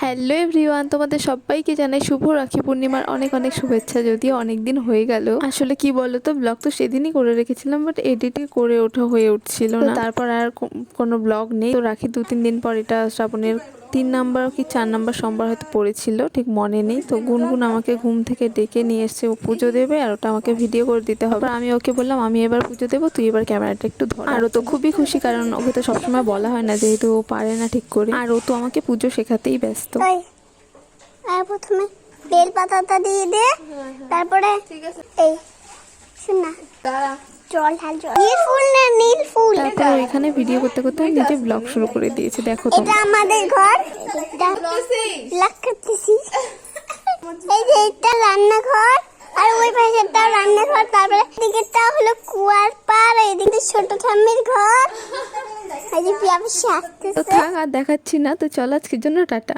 Hello everyone, তোমাদের সবাইকে জানাই শুভ রাখি পূর্ণিমার অনেক অনেক শুভেচ্ছা। যদিও অনেক দিন হয়ে গেল, আসলে কি বলো তো, ব্লগ তো সেদিনই করে রেখেছিলাম, বাট এডিটই করে ওঠা হয়ে উঠছিল না। তারপর আর কোনো ব্লগ নেই। তো রাখি 2-3 দিন পর, এটা শ্রাবণের 3 নাম্বার কি 4 নাম্বার সোমবার হয়তো পড়েছিল, ঠিক মনে নেই। তো গুনগুন আমাকে ঘুম থেকে ডেকে নিয়ে এসছে, ও পুজো দেবে আর ওটা আমাকে ভিডিও করে দিতে হবে। আমি ওকে বললাম আমি এবার পুজো দেবো, তুই এবার ক্যামেরাটা একটু ধর। আর ও তো খুবই খুশি, কারণ ওকে তো সবসময় বলা হয় না, যেহেতু ও পারে না ঠিক করে। আর ও তো আমাকে পুজো শেখাতেই ব্যস্ত। আর প্রথমে বেল পাতাটা দিয়ে দে, তারপরে এই শুন না জল ঢাল, জল নীল ফুল না নীল ফুল। তারপর ওইখানে ভিডিও করতে করতে নিজে ব্লগ শুরু করে দিয়েছে। দেখো তো, এটা আমাদের ঘর, লাগাতেছি। এই যে এটা রান্নাঘর, আর ওই পাশেরটাও রান্নাঘর, তারপরে দিকেরটা হলো কুয়ার পার, এইদিকে ছোট ঠাম্মির ঘর। এই যে পিয়াপি আসতেছে। তো থাক আর দেখাচ্ছি না, তো চল আজকের জন্য টাটা।